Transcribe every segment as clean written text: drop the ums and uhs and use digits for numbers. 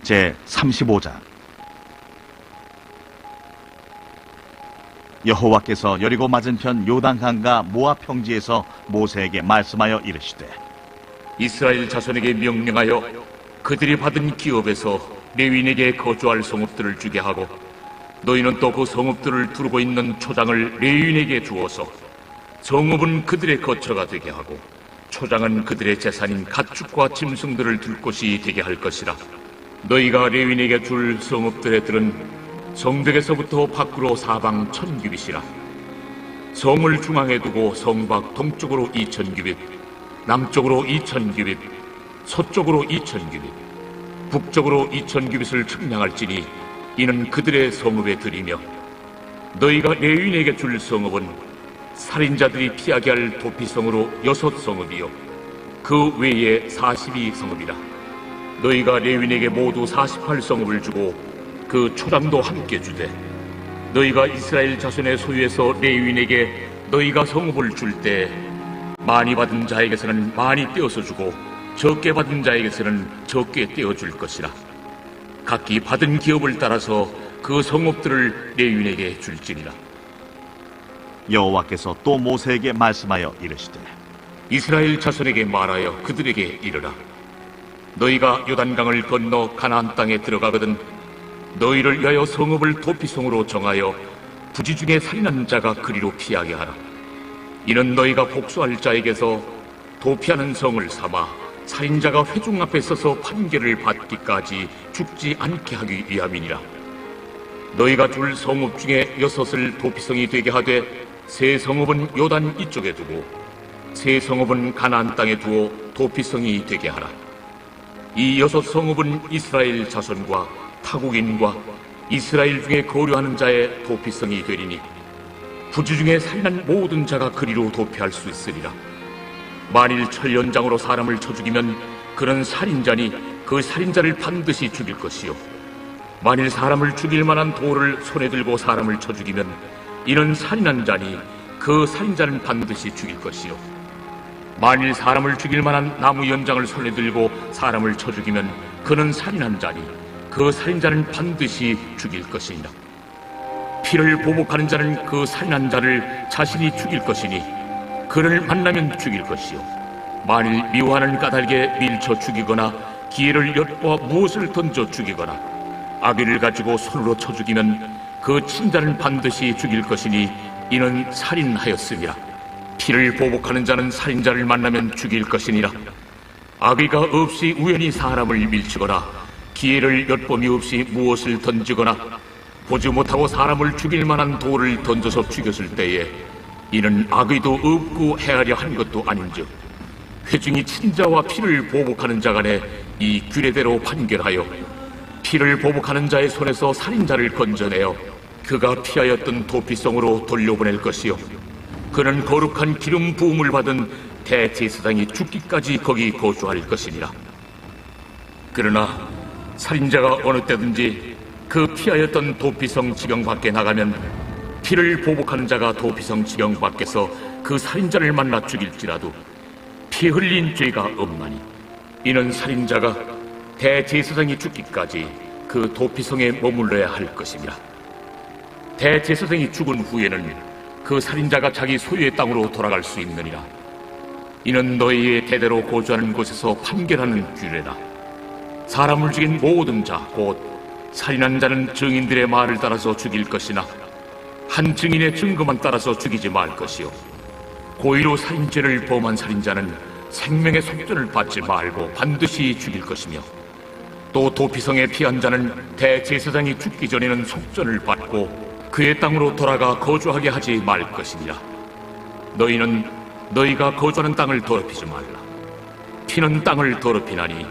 제35장. 여호와께서 여리고 맞은편 요단강과 모압 평지에서 모세에게 말씀하여 이르시되, 이스라엘 자손에게 명령하여 그들이 받은 기업에서 레위인에게 거주할 성읍들을 주게 하고, 너희는 또 그 성읍들을 두르고 있는 초장을 레위인에게 주어서 성읍은 그들의 거처가 되게 하고 초장은 그들의 재산인 가축과 짐승들을 둘 곳이 되게 할 것이라. 너희가 레위인에게 줄 성읍들의 들은 성벽에서부터 밖으로 사방 1000규빗이라. 성을 중앙에 두고 성 밖 동쪽으로 2000규빗, 남쪽으로 2000규빗, 서쪽으로 2000규빗, 북쪽으로 2000규빗을 측량할지니 이는 그들의 성읍의 들이며, 너희가 레위인에게 줄 성읍은 살인자들이 피하게 할 도피성으로 6성읍이요 그 외에 42성읍이라. 너희가 레위인에게 모두 48성읍을 주고 그 초장도 함께 주되, 너희가 이스라엘 자손의 소유에서 레위인에게 너희가 성읍을 줄 때 많이 받은 자에게서는 많이 떼어서 주고 적게 받은 자에게서는 적게 떼어줄 것이라. 각기 받은 기업을 따라서 그 성읍들을 레위인에게 줄지니라. 여호와께서 또 모세에게 말씀하여 이르시되, 이스라엘 자손에게 말하여 그들에게 이르라. 너희가 요단강을 건너 가나안 땅에 들어가거든 너희를 위하여 성읍을 도피성으로 정하여 부지 중에 살인한 자가 그리로 피하게 하라. 이는 너희가 복수할 자에게서 도피하는 성을 삼아 살인자가 회중 앞에 서서 판결을 받기까지 죽지 않게 하기 위함이니라. 너희가 줄 성읍 중에 6을 도피성이 되게 하되 세 성읍은 요단 이쪽에 두고 세 성읍은 가나안 땅에 두어 도피성이 되게 하라. 이 6성읍은 이스라엘 자손과 타국인과 이스라엘 중에 거류하는 자의 도피성이 되리니 부지 중에 살인한 모든 자가 그리로 도피할 수 있으리라. 만일 철연장으로 사람을 쳐 죽이면 그는 살인자니 그 살인자를 반드시 죽일 것이요, 만일 사람을 죽일 만한 돌을 손에 들고 사람을 쳐 죽이면 이는 살인한 자니 그 살인자는 반드시 죽일 것이요, 만일 사람을 죽일 만한 나무 연장을 손에 들고 사람을 쳐 죽이면 그는 살인한 자니 그 살인자는 반드시 죽일 것이니라. 피를 보복하는 자는 그 살인한 자를 자신이 죽일 것이니 그를 만나면 죽일 것이요, 만일 미워하는 까닭에 밀쳐 죽이거나 기회를 엿보아 무엇을 던져 죽이거나 악의를 가지고 손으로 쳐 죽이면 그 친자는 반드시 죽일 것이니 이는 살인하였음이라. 피를 보복하는 자는 살인자를 만나면 죽일 것이니라. 악의가 없이 우연히 사람을 밀치거나 기회를 엿봄이 없이 무엇을 던지거나 보지 못하고 사람을 죽일 만한 돌을 던져서 죽였을 때에 이는 악의도 없고 헤아려 한 것도 아닌즉 회중이 친자와 피를 보복하는 자 간에 이 규례대로 판결하여 피를 보복하는 자의 손에서 살인자를 건져내어 그가 피하였던 도피성으로 돌려보낼 것이요, 그는 거룩한 기름 부음을 받은 대제사장이 죽기까지 거기 거주할 것이니라. 그러나 살인자가 어느 때든지 그 피하였던 도피성 지경 밖에 나가면 피를 보복하는 자가 도피성 지경 밖에서 그 살인자를 만나 죽일지라도 피 흘린 죄가 없나니 이는 살인자가 대제사장이 죽기까지 그 도피성에 머물러야 할 것입니다. 대제사장이 죽은 후에는 그 살인자가 자기 소유의 땅으로 돌아갈 수 있느니라. 이는 너희의 대대로 거주하는 곳에서 판결하는 규례라. 사람을 죽인 모든 자 곧 살인한 자는 증인들의 말을 따라서 죽일 것이나 한 증인의 증거만 따라서 죽이지 말 것이요, 고의로 살인죄를 범한 살인자는 생명의 속전을 받지 말고 반드시 죽일 것이며, 또 도피성에 피한 자는 대제사장이 죽기 전에는 속전을 받고 그의 땅으로 돌아가 거주하게 하지 말 것이니라. 너희는 너희가 거주하는 땅을 더럽히지 말라. 피는 땅을 더럽히나니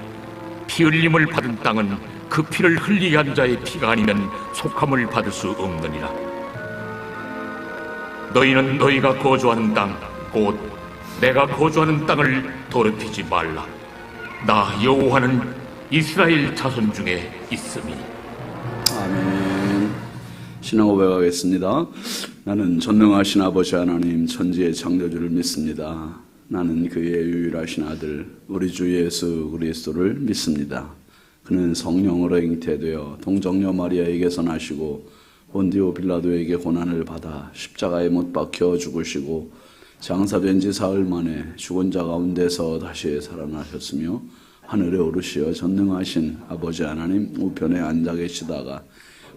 피 흘림을 받은 땅은 그 피를 흘리게 한 자의 피가 아니면 속함을 받을 수 없느니라. 너희는 너희가 거주하는 땅 곧 내가 거주하는 땅을 더럽히지 말라. 나 여호와는 이스라엘 자손 중에 있음이. 아멘. 신앙 고백하겠습니다. 나는 전능하신 아버지 하나님 천지의 창조주를 믿습니다. 나는 그의 유일하신 아들 우리 주 예수 그리스도를 믿습니다. 그는 성령으로 잉태되어 동정녀 마리아에게서 나시고 본디오 빌라도에게 고난을 받아 십자가에 못 박혀 죽으시고 장사된 지 사흘 만에 죽은 자 가운데서 다시 살아나셨으며 하늘에 오르시어 전능하신 아버지 하나님 우편에 앉아 계시다가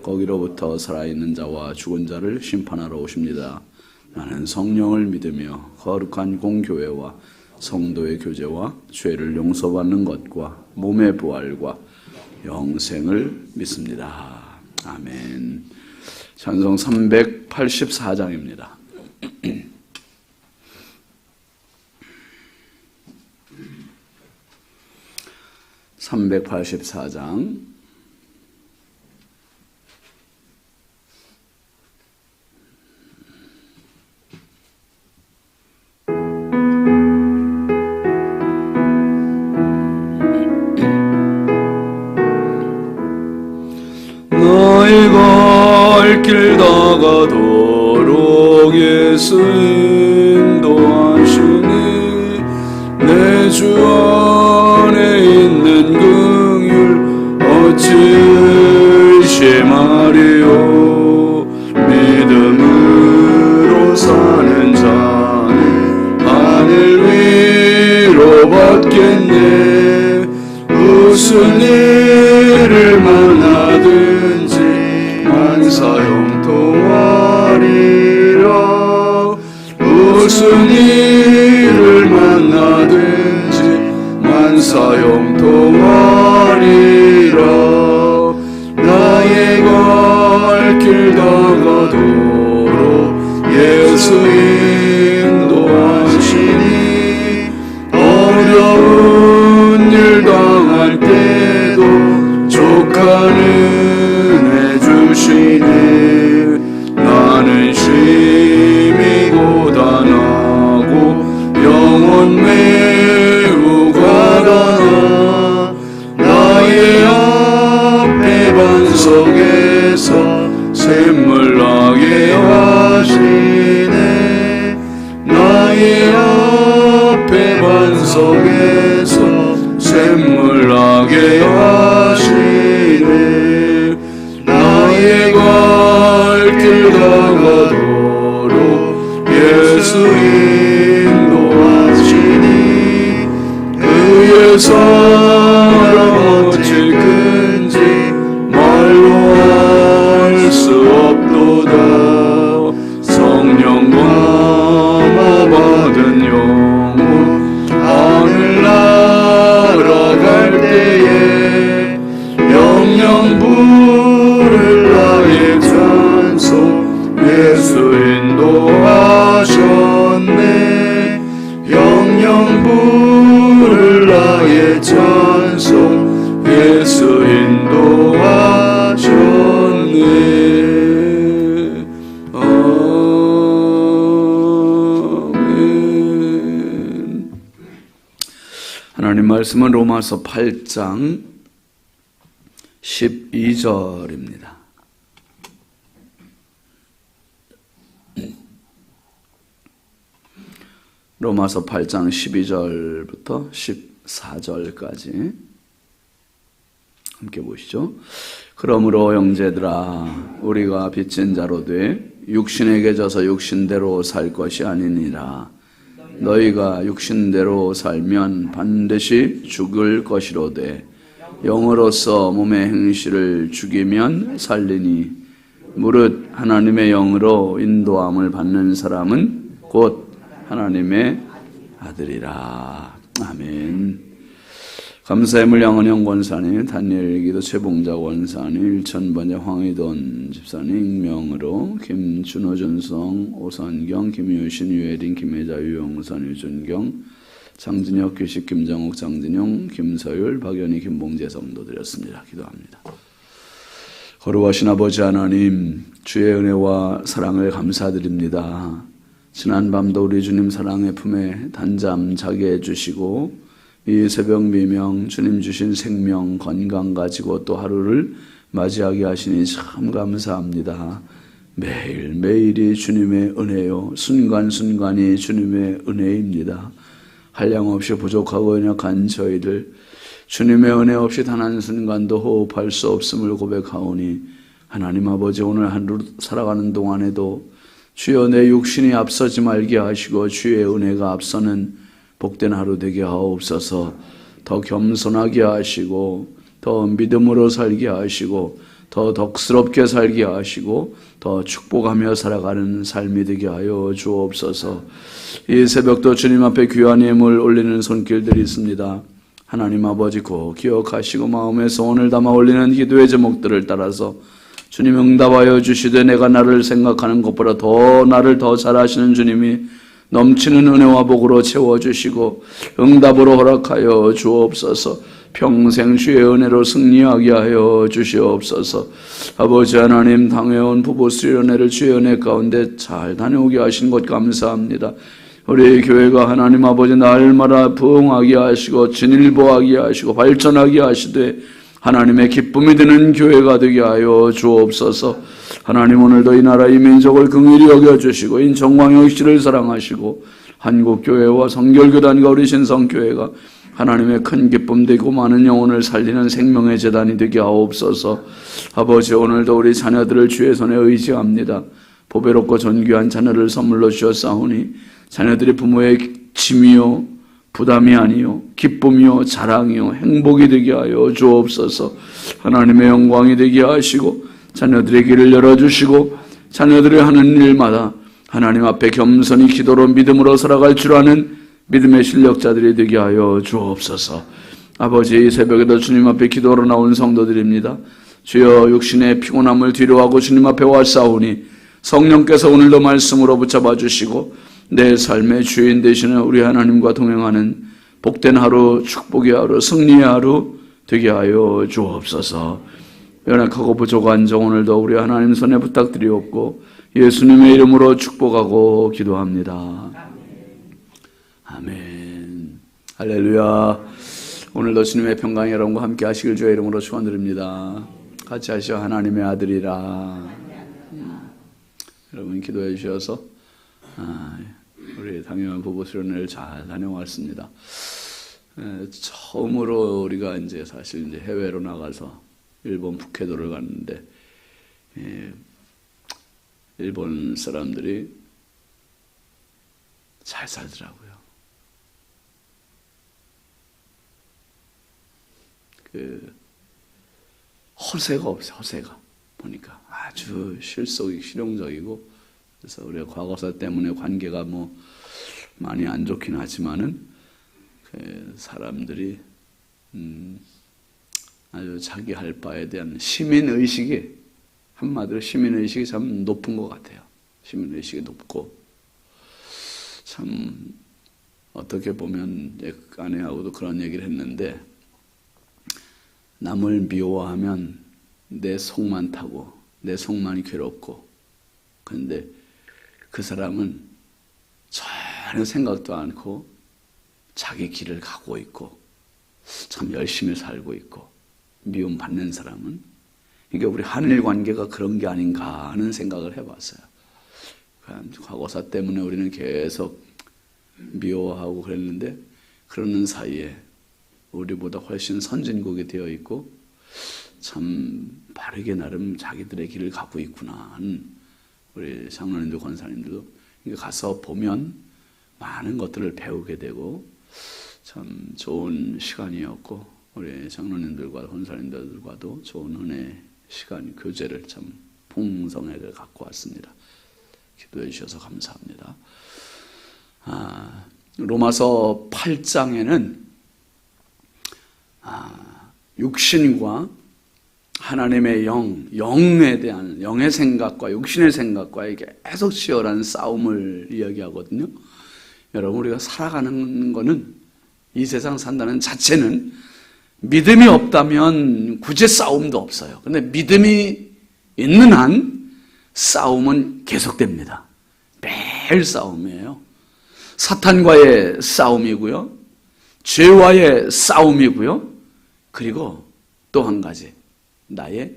거기로부터 살아있는 자와 죽은 자를 심판하러 오십니다. 나는 성령을 믿으며 거룩한 공교회와 성도의 교제와 죄를 용서받는 것과 몸의 부활과 영생을 믿습니다. 아멘. 찬송 384장입니다. 384장 너의 갈 길 다가도록 예수 인도하시니 내 주 안에 있는 긍휼 어찌 의심하리요. 믿음으로 사는 자는 하늘 위로 받겠네. 무슨 일을 만나든지 만사형통하리라. 무슨 일을 만나든지 만사형통하리라. 나의 갈 길 다가도록 예수 인도하시니 어려운 일 당할 때도 족하는 해주시니 나는 심히 고단하고 영혼 매우 가난하. 나의 앞에 반석에서 샘물 나게 하시네. 나의 앞에 반석에서 샘물 나게 하시네. 나의 갈 길 다가도록 예수 인도하시니 그의 사랑 어찌 큰지 말로 할 수 없도다. 성령 감화 받은 영혼 하늘 날아갈 때에 영영 부를 나의 찬송 예수 인도하셨네. 영영 부를 나의 찬송 예수 인도하셨네. 아멘. 하나님 말씀은 로마서 8장 12절입니다. 로마서 8장 12절부터 14절까지 함께 보시죠. 그러므로 형제들아 우리가 빚진 자로 돼 육신에게 져서 육신대로 살 것이 아니니라. 너희가 육신대로 살면 반드시 죽을 것이로되 영으로서 몸의 행실을 죽이면 살리니 무릇 하나님의 영으로 인도함을 받는 사람은 곧 하나님의 아들이라. 아멘. 감사의 물 양은영 권사님, 다니엘 기도 최봉자 권사님, 일천번째 황희돈 집사님 익명으로 김준호 전성 오선경 김유신 유혜린 김혜자 유영선 유준경 장진혁 규식 김정욱 장진용 김서율 박연희 김봉재 성도 드렸습니다. 기도합니다. 거룩하신 아버지 하나님, 주의 은혜와 사랑을 감사드립니다. 지난 밤도 우리 주님 사랑의 품에 단잠 자게 해주시고 이 새벽 미명 주님 주신 생명 건강 가지고 또 하루를 맞이하게 하시니 참 감사합니다. 매일매일이 주님의 은혜요 순간순간이 주님의 은혜입니다. 한량없이 부족하고 연약한 저희들 주님의 은혜 없이 단 한순간도 호흡할 수 없음을 고백하오니 하나님 아버지 오늘 하루 살아가는 동안에도 주여 내 육신이 앞서지 말게 하시고 주의 은혜가 앞서는 복된 하루 되게 하옵소서. 더 겸손하게 하시고 더 믿음으로 살게 하시고 더 덕스럽게 살게 하시고 더 축복하며 살아가는 삶이 되게 하여 주옵소서. 이 새벽도 주님 앞에 귀한 예물 올리는 손길들이 있습니다. 하나님 아버지 꼭 기억하시고 마음에서 오늘 담아 올리는 기도의 제목들을 따라서 주님 응답하여 주시되 내가 나를 생각하는 것보다 더 나를 더 잘하시는 주님이 넘치는 은혜와 복으로 채워주시고 응답으로 허락하여 주옵소서. 평생 주의 은혜로 승리하게 하여 주시옵소서. 아버지 하나님 당해온 부부 수련회를 주의 은혜 가운데 잘 다녀오게 하신 것 감사합니다. 우리 교회가 하나님 아버지 날마다 부흥하게 하시고 진일보하게 하시고 발전하게 하시되 하나님의 기쁨이 되는 교회가 되게 하여 주옵소서. 하나님 오늘도 이 나라 이 민족을 긍휼히 여겨주시고 인천광역시를 사랑하시고 한국교회와 성결교단과 우리 신성교회가 하나님의 큰 기쁨 되고 많은 영혼을 살리는 생명의 재단이 되게 하옵소서. 아버지 오늘도 우리 자녀들을 주의 손에 의지합니다. 보배롭고 존귀한 자녀를 선물로 주셨사오니 자녀들이 부모의 짐이요 부담이 아니요 기쁨이요 자랑이요 행복이 되게 하여 주옵소서. 하나님의 영광이 되게 하시고 자녀들의 길을 열어주시고 자녀들이 하는 일마다 하나님 앞에 겸손히 기도로 믿음으로 살아갈 줄 아는 믿음의 실력자들이 되게 하여 주옵소서. 아버지 이 새벽에도 주님 앞에 기도로 나온 성도들입니다. 주여 육신의 피곤함을 뒤로하고 주님 앞에 왔사오니 성령께서 오늘도 말씀으로 붙잡아 주시고 내 삶의 주인 되시는 우리 하나님과 동행하는 복된 하루, 축복의 하루, 승리의 하루 되게 하여 주옵소서. 연약하고 부족한 저 오늘도 우리 하나님 손에 부탁드리옵고 예수님의 이름으로 축복하고 기도합니다. 아멘. 할렐루야. 오늘도 주님의 평강이 여러분과 함께 하시길 주의 이름으로 축원드립니다. 같이 하시오. 하나님의 아들이라. 여러분 기도해 주셔서 우리 당연한 부부 수련회를 잘 다녀왔습니다. 처음으로 우리가 이제 사실 이제 해외로 나가서 일본 북해도를 갔는데 일본 사람들이 잘 살더라고요. 허세가 없어요. 허세가 보니까 아주 실용적이고 그래서 우리가 과거사 때문에 관계가 뭐 많이 안 좋긴 하지만은 사람들이 아주 자기 할 바에 대한 시민의식이 한마디로 시민의식이 참 높은 것 같아요. 시민의식이 높고 참 어떻게 보면 아내하고도 그런 얘기를 했는데 남을 미워하면 내 속만 타고 내 속만이 괴롭고 그런데 그 사람은 전혀 생각도 않고 자기 길을 가고 있고 참 열심히 살고 있고 미움받는 사람은 그러니까 우리 한일 관계가 그런 게 아닌가 하는 생각을 해봤어요. 과거사 때문에 우리는 계속 미워하고 그랬는데 그러는 사이에 우리보다 훨씬 선진국이 되어 있고 참 바르게 나름 자기들의 길을 가고 있구나 하는 우리 장로님들 권사님들도 가서 보면 많은 것들을 배우게 되고 참 좋은 시간이었고 우리 장로님들과 권사님들과도 좋은 은혜 시간 교제를 참 풍성하게 갖고 왔습니다. 기도해 주셔서 감사합니다. 로마서 8장에는 육신과 하나님의 영에 대한 영의 생각과 육신의 생각과 이게 계속 치열한 싸움을 이야기하거든요. 여러분 우리가 살아가는 거는 이 세상 산다는 자체는 믿음이 없다면 굳이 싸움도 없어요. 그런데 믿음이 있는 한 싸움은 계속됩니다. 매일 싸움이에요. 사탄과의 싸움이고요. 죄와의 싸움이고요. 그리고 또 한 가지 나의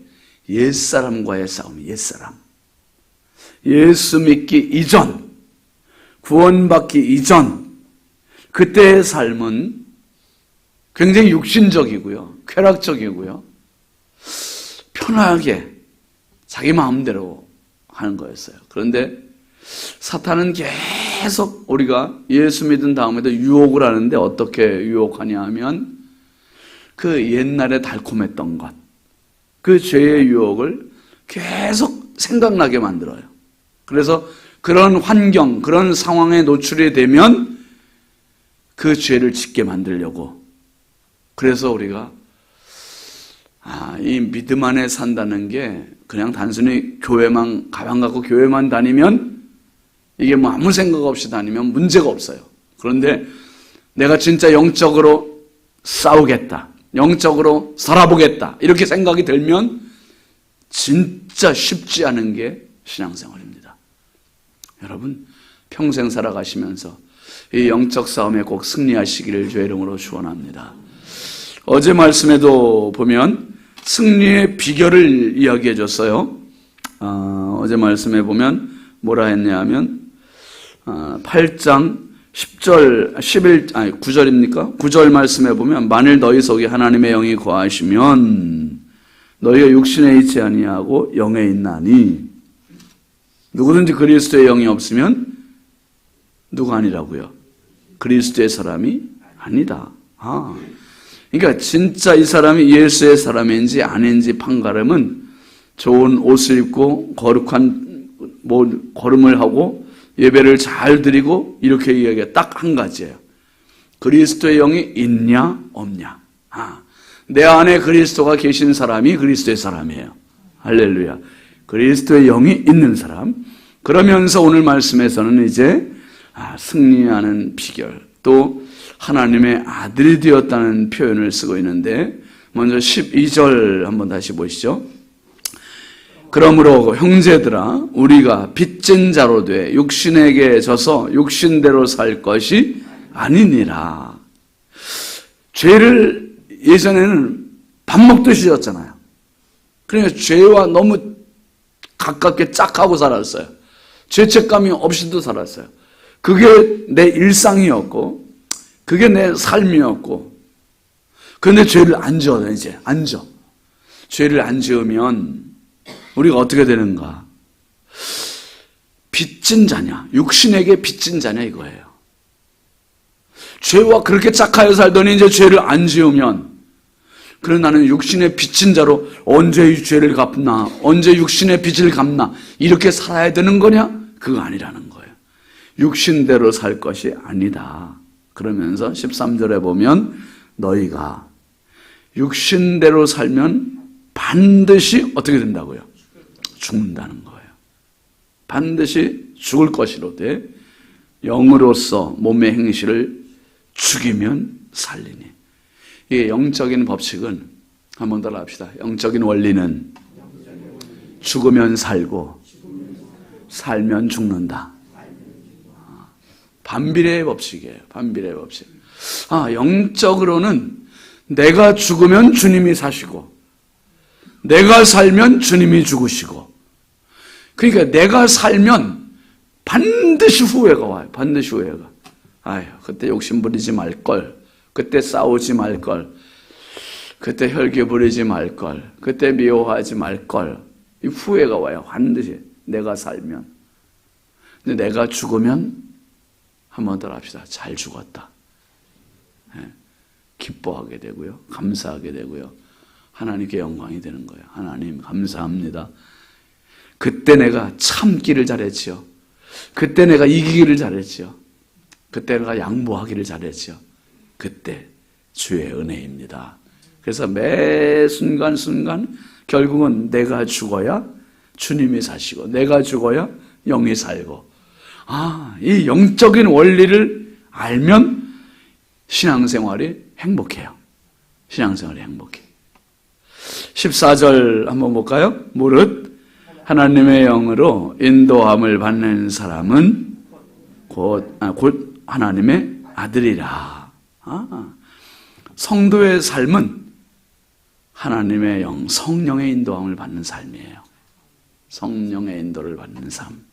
옛사람과의 싸움, 옛사람. 예수 믿기 이전, 구원받기 이전 그때의 삶은 굉장히 육신적이고요. 쾌락적이고요. 편하게 자기 마음대로 하는 거였어요. 그런데 사탄은 계속 우리가 예수 믿은 다음에도 유혹을 하는데 어떻게 유혹하냐 하면 그 옛날에 달콤했던 것, 그 죄의 유혹을 계속 생각나게 만들어요. 그래서 그런 환경, 그런 상황에 노출이 되면 그 죄를 짓게 만들려고. 그래서 우리가 이 믿음 안에 산다는 게 그냥 단순히 교회만, 가방 갖고 교회만 다니면 이게 뭐 아무 생각 없이 다니면 문제가 없어요. 그런데 내가 진짜 영적으로 싸우겠다, 영적으로 살아보겠다 이렇게 생각이 들면 진짜 쉽지 않은 게 신앙생활입니다. 여러분 평생 살아가시면서 이 영적 싸움에 꼭 승리하시기를 주의 이름으로 축원합니다. 어제 말씀에도 보면 승리의 비결을 이야기해 줬어요. 어제 말씀에 보면 뭐라 했냐 하면 8장 9절입니까? 9절 말씀에 보면 만일 너희 속에 하나님의 영이 거하시면 너희가 육신에 있지 아니하고 영에 있나니. 누구든지 그리스도의 영이 없으면 누가 아니라고요? 그리스도의 사람이 아니다. 그러니까 진짜 이 사람이 예수의 사람인지 아닌지 판가름은 좋은 옷을 입고 거룩한 걸음을 하고 예배를 잘 드리고 이렇게 이야기가 딱 한 가지예요. 그리스도의 영이 있냐 없냐. 내 안에 그리스도가 계신 사람이 그리스도의 사람이에요. 할렐루야. 그리스도의 영이 있는 사람. 그러면서 오늘 말씀에서는 이제 승리하는 비결, 또 하나님의 아들이 되었다는 표현을 쓰고 있는데, 먼저 12절 한번 다시 보시죠. 그러므로 형제들아 우리가 빚진 자로 돼 육신에게 져서 육신대로 살 것이 아니니라. 죄를 예전에는 밥 먹듯이 졌잖아요. 그러니까 죄와 너무 가깝게 짝하고 살았어요. 죄책감이 없이도 살았어요. 그게 내 일상이었고 그게 내 삶이었고. 그런데 죄를 안 지어요. 이제 안 지어. 죄를 안 지으면 우리가 어떻게 되는가? 빚진 자냐, 육신에게 빚진 자냐 이거예요. 죄와 그렇게 짝하여 살더니 이제 죄를 안 지으면, 그래 나는 육신의 빚진 자로 언제 이 죄를 갚나, 언제 육신의 빚을 갚나 이렇게 살아야 되는 거냐? 그거 아니라는 거예요. 육신대로 살 것이 아니다. 그러면서 13절에 보면 너희가 육신대로 살면 반드시 어떻게 된다고요? 죽는다는 거예요. 반드시 죽을 것이로되 영으로서 몸의 행실을 죽이면 살리니. 이게 영적인 법칙은 한번 더 합시다. 영적인 원리는 죽으면 살고 살면 죽는다. 반비례의 법칙이에요. 반비례의 법칙. 영적으로는 내가 죽으면 주님이 사시고 내가 살면 주님이 죽으시고. 그러니까 내가 살면 반드시 후회가 와요. 반드시 후회가. 그때 욕심 부리지 말걸. 그때 싸우지 말걸. 그때 혈기 부리지 말걸. 그때 미워하지 말걸. 이 후회가 와요. 반드시. 내가 살면. 근데 내가 죽으면 한 번 더 합시다. 잘 죽었다. 기뻐하게 되고요. 감사하게 되고요. 하나님께 영광이 되는 거예요. 하나님 감사합니다. 그때 내가 참기를 잘했지요. 그때 내가 이기기를 잘했지요. 그때 내가 양보하기를 잘했지요. 그때 주의 은혜입니다. 그래서 매 순간순간 결국은 내가 죽어야 주님이 사시고 내가 죽어야 영이 살고. 이 영적인 원리를 알면 신앙생활이 행복해요. 신앙생활이 행복해. 14절 한번 볼까요? 무릇 하나님의 영으로 인도함을 받는 사람은 곧 하나님의 아들이라. 성도의 삶은 하나님의 영, 성령의 인도함을 받는 삶이에요. 성령의 인도를 받는 삶.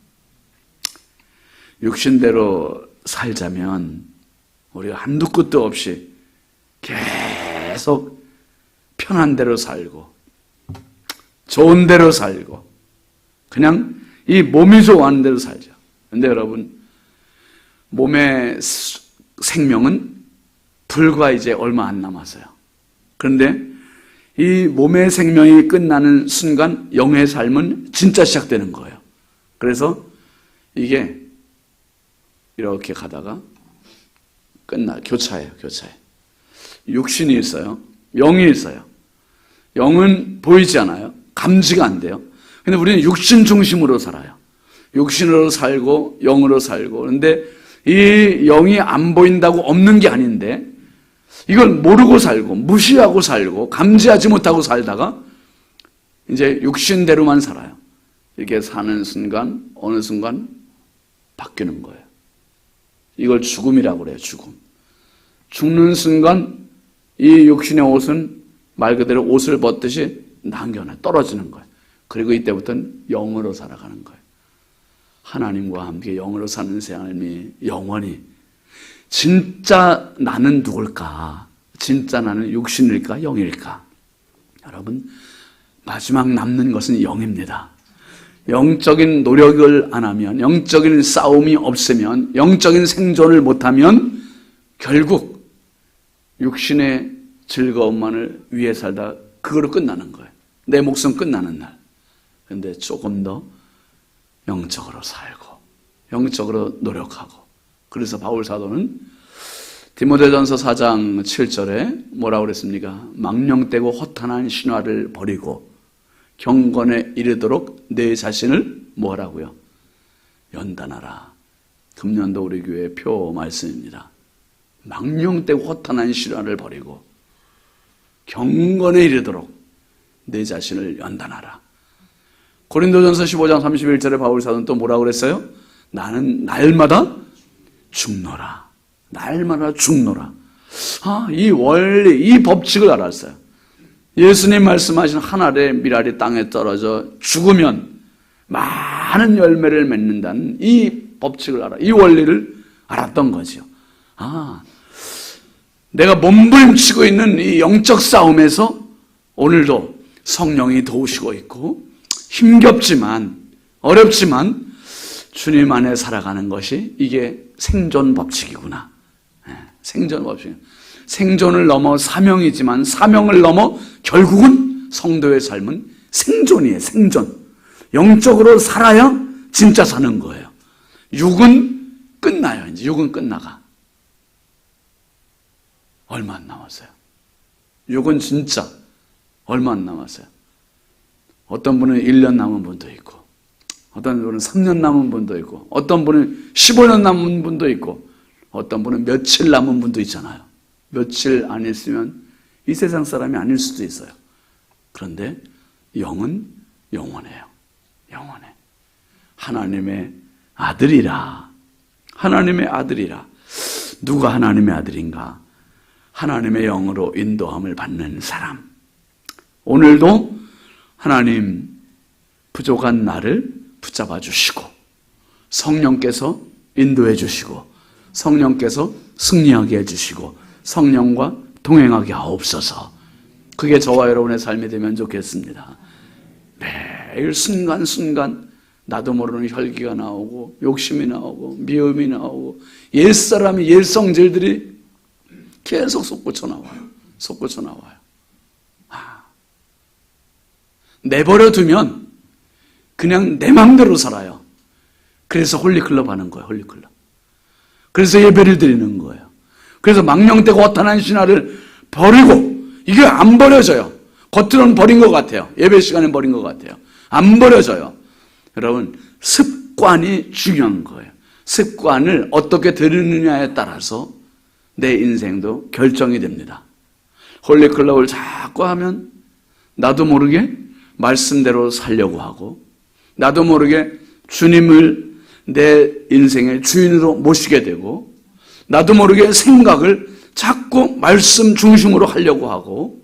육신대로 살자면 우리가 한두 끝도 없이 계속 편한 대로 살고 좋은 대로 살고 그냥 이 몸이 좋아하는 대로 살죠. 그런데 여러분, 몸의 생명은 불과 이제 얼마 안 남았어요. 그런데 이 몸의 생명이 끝나는 순간 영의 삶은 진짜 시작되는 거예요. 그래서 이게 이렇게 가다가 교차해요. 육신이 있어요. 영이 있어요. 영은 보이지 않아요. 감지가 안 돼요. 근데 우리는 육신 중심으로 살아요. 육신으로 살고 영으로 살고. 그런데 이 영이 안 보인다고 없는 게 아닌데 이걸 모르고 살고 무시하고 살고 감지하지 못하고 살다가 이제 육신대로만 살아요. 이렇게 사는 순간 어느 순간 바뀌는 거예요. 이걸 죽음이라고 그래요. 죽는 순간 이 육신의 옷은 말 그대로 옷을 벗듯이 남겨놔 떨어지는 거예요. 그리고 이때부터는 영으로 살아가는 거예요. 하나님과 함께 영으로 사는 삶이 영원히. 진짜 나는 누굴까? 진짜 나는 육신일까? 영일까? 여러분, 마지막 남는 것은 영입니다. 영적인 노력을 안 하면, 영적인 싸움이 없으면, 영적인 생존을 못하면 결국 육신의 즐거움만을 위해 살다 그거로 끝나는 거예요. 내 목숨 끝나는 날. 그런데 조금 더 영적으로 살고 영적으로 노력하고. 그래서 바울 사도는 디모데전서 4장 7절에 뭐라고 그랬습니까? 망령되고 허탄한 신화를 버리고 경건에 이르도록 내 자신을 뭐하라고요? 연단하라. 금년도 우리 교회 표 말씀입니다. 망령되고 허탄한 신화를 버리고 경건에 이르도록 내 자신을 연단하라. 고린도전서 15장 31절에 바울 사도는 또 뭐라고 그랬어요? 나는 날마다 죽노라. 날마다 죽노라. 이 원리, 이 법칙을 알았어요. 예수님 말씀하신 한 알의 밀알이 땅에 떨어져 죽으면 많은 열매를 맺는다는 이 법칙을 알아. 이 원리를 알았던 거죠. 내가 몸부림치고 있는 이 영적 싸움에서 오늘도 성령이 도우시고 있고 힘겹지만 어렵지만 주님 안에 살아가는 것이 이게 생존 법칙이구나. 생존 법칙. 생존을 넘어 사명이지만 사명을 넘어 결국은 성도의 삶은 생존이에요. 생존. 영적으로 살아야 진짜 사는 거예요. 육은 끝나요. 이제 육은 끝나가. 얼마 안 남았어요. 육은 진짜 얼마 안 남았어요. 어떤 분은 1년 남은 분도 있고 어떤 분은 3년 남은 분도 있고 어떤 분은 15년 남은 분도 있고 어떤 분은 며칠 남은 분도 있잖아요. 며칠 안 있으면 이 세상 사람이 아닐 수도 있어요. 그런데 영은 영원해요. 영원해. 하나님의 아들이라. 하나님의 아들이라. 누가 하나님의 아들인가? 하나님의 영으로 인도함을 받는 사람. 오늘도 하나님 부족한 나를 붙잡아 주시고 성령께서 인도해 주시고 성령께서 승리하게 해주시고 성령과 동행하게 하옵소서. 그게 저와 여러분의 삶이 되면 좋겠습니다. 매일 순간순간 나도 모르는 혈기가 나오고 욕심이 나오고 미움이 나오고 옛사람이 옛성질들이 계속 솟구쳐 나와요. 솟구쳐 나와요. 내버려 두면 그냥 내 마음대로 살아요. 그래서 홀리클럽 하는 거예요. 홀리클럽. 그래서 예배를 드리는 거예요. 그래서 망령되고 허탄한 신화를 버리고 이게 안 버려져요. 겉으로는 버린 것 같아요. 예배 시간에 버린 것 같아요. 안 버려져요. 여러분, 습관이 중요한 거예요. 습관을 어떻게 들으느냐에 따라서 내 인생도 결정이 됩니다. 홀리클럽을 자꾸 하면 나도 모르게 말씀대로 살려고 하고 나도 모르게 주님을 내 인생의 주인으로 모시게 되고 나도 모르게 생각을 자꾸 말씀 중심으로 하려고 하고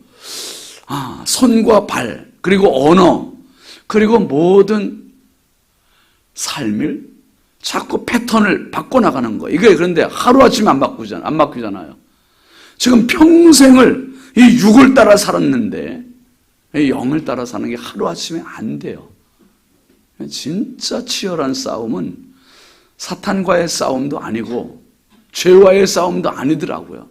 손과 발 그리고 언어 그리고 모든 삶을 자꾸 패턴을 바꿔나가는 거예요. 이게 그런데 하루아침에 안 바뀌잖아요. 지금 평생을 이 육을 따라 살았는데 이 영을 따라 사는 게 하루아침에 안 돼요. 진짜 치열한 싸움은 사탄과의 싸움도 아니고 죄와의 싸움도 아니더라고요.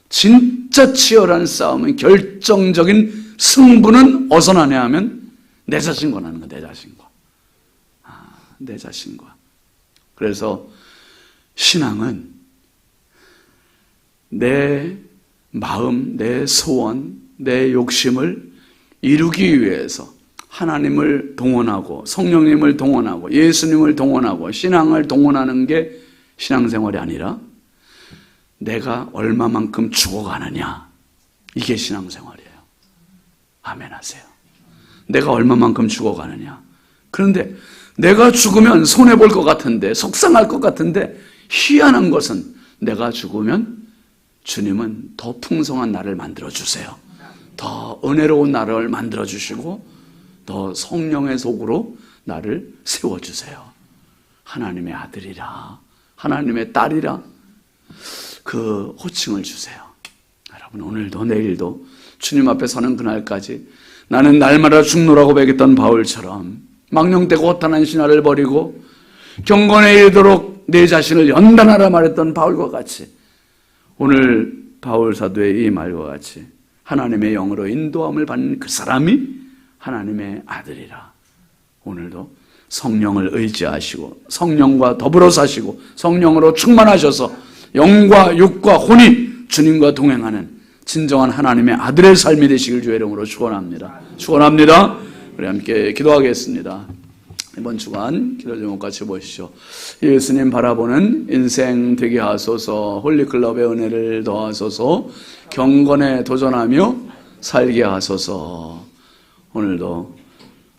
진짜 치열한 싸움은, 결정적인 승부는 어디서 나냐 하면 내 자신과 나는 거야. 내 자신과. 내 자신과. 그래서 신앙은 내 마음, 내 소원, 내 욕심을 이루기 위해서 하나님을 동원하고 성령님을 동원하고 예수님을 동원하고 신앙을 동원하는 게 신앙생활이 아니라 내가 얼마만큼 죽어가느냐, 이게 신앙생활이에요. 아멘 하세요. 내가 얼마만큼 죽어가느냐. 그런데 내가 죽으면 손해볼 것 같은데, 속상할 것 같은데, 희한한 것은 내가 죽으면 주님은 더 풍성한 나를 만들어주세요. 더 은혜로운 나를 만들어주시고 더 성령의 속으로 나를 세워주세요. 하나님의 아들이라, 하나님의 딸이라 그 호칭을 주세요. 여러분, 오늘도 내일도 주님 앞에 서는 그날까지 나는 날마다 죽노라고 배겼던 바울처럼 망령되고 허탄한 신화를 버리고 경건에 이르도록 내 자신을 연단하라 말했던 바울과 같이, 오늘 바울 사도의 이 말과 같이 하나님의 영으로 인도함을 받는 그 사람이 하나님의 아들이라. 오늘도 성령을 의지하시고 성령과 더불어 사시고 성령으로 충만하셔서 영과 육과 혼이 주님과 동행하는 진정한 하나님의 아들의 삶이 되시길 주의 이름으로 축원합니다. 축원합니다. 우리 함께 기도하겠습니다. 이번 주간 기도 제목 같이 보시죠. 예수님 바라보는 인생 되게 하소서. 홀리클럽의 은혜를 더하소서. 경건에 도전하며 살게 하소서. 오늘도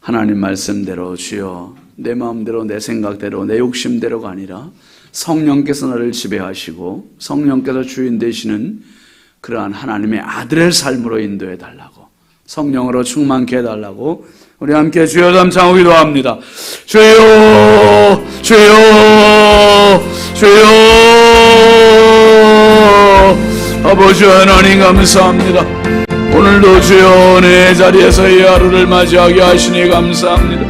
하나님 말씀대로 주여 내 마음대로 내 생각대로 내 욕심대로가 아니라 성령께서 나를 지배하시고 성령께서 주인 되시는 그러한 하나님의 아들의 삶으로 인도해 달라고, 성령으로 충만케 해달라고 우리 함께 주여 감사하고 기도합니다. 주여 주여 주여. 아버지 하나님 감사합니다. 오늘도 주여 내 자리에서 이 하루를 맞이하게 하시니 감사합니다.